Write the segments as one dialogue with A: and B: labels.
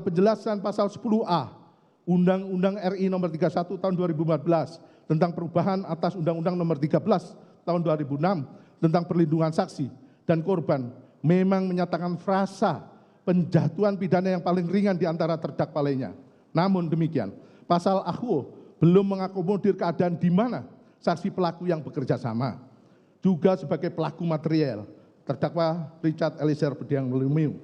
A: penjelasan pasal 10A Undang-Undang RI nomor 31 tahun 2014 tentang perubahan atas Undang-Undang nomor 13 tahun 2006 tentang perlindungan saksi dan korban memang menyatakan frasa penjatuhan pidana yang paling ringan di antara terdakwa lainnya. Namun demikian, pasal AKUO belum mengakomodir keadaan di mana saksi pelaku yang bekerja sama juga sebagai pelaku material terdakwa Richard Eliezer Budiang Lumiu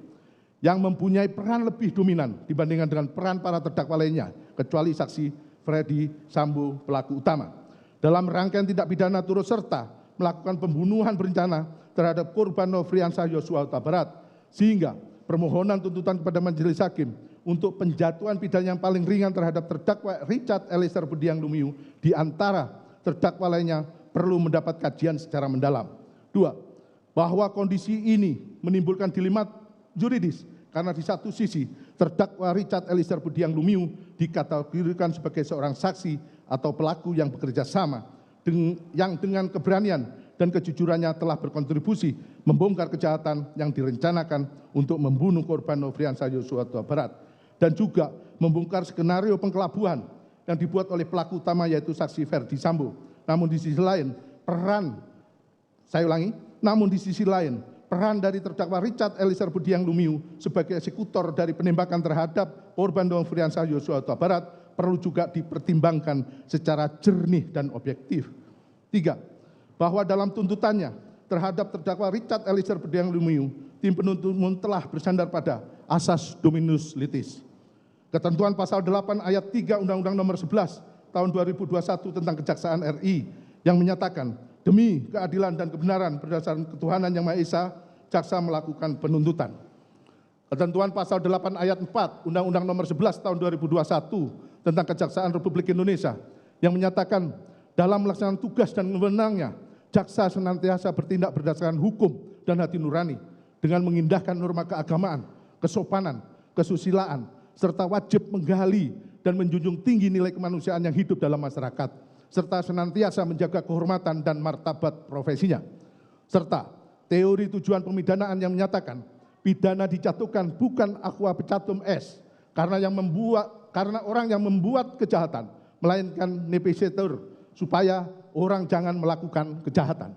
A: yang mempunyai peran lebih dominan dibandingkan dengan peran para terdakwa lainnya kecuali saksi Freddy Sambo pelaku utama dalam rangkaian tindak pidana turut serta melakukan pembunuhan berencana terhadap korban Nofriansah Yosua Huta Barat, sehingga permohonan tuntutan kepada majelis hakim untuk penjatuhan pidana yang paling ringan terhadap terdakwa Richard Eliezer Budiang Lumiu di antara terdakwa lainnya perlu mendapat kajian secara mendalam. 2, bahwa kondisi ini menimbulkan dilema juridis karena di satu sisi terdakwa Richard Eliezer Budiang Lumiu dikategorikan sebagai seorang saksi atau pelaku yang bekerja sama yang dengan keberanian dan kejujurannya telah berkontribusi membongkar kejahatan yang direncanakan untuk membunuh korban Nofriansah Yosua Huta Barat dan juga membongkar skenario pengkelabuan yang dibuat oleh pelaku utama yaitu saksi Ferdi Sambo. Namun di sisi lain peran dari terdakwa Richard Eliezer Budiang Lumiu sebagai eksekutor dari penembakan terhadap korban Nofriansah Yosua Huta Barat perlu juga dipertimbangkan secara jernih dan objektif. 3, bahwa dalam tuntutannya terhadap terdakwa Richard Eliezer Budiang Lumiu, tim penuntut umum telah bersandar pada asas dominus litis. Ketentuan pasal 8 ayat 3 Undang-Undang nomor 11 tahun 2021 tentang Kejaksaan RI yang menyatakan demi keadilan dan kebenaran berdasarkan ketuhanan yang Maha Esa, jaksa melakukan penuntutan. Ketentuan pasal 8 ayat 4 Undang-Undang nomor 11 tahun 2021 tentang Kejaksaan Republik Indonesia yang menyatakan dalam melaksanakan tugas dan wewenangnya, jaksa senantiasa bertindak berdasarkan hukum dan hati nurani dengan mengindahkan norma keagamaan, kesopanan, kesusilaan, serta wajib menggali dan menjunjung tinggi nilai kemanusiaan yang hidup dalam masyarakat, serta senantiasa menjaga kehormatan dan martabat profesinya. Serta teori tujuan pemidanaan yang menyatakan pidana dijatuhkan bukan aqua pecatum es karena orang yang membuat kejahatan, melainkan nepesitur supaya orang jangan melakukan kejahatan.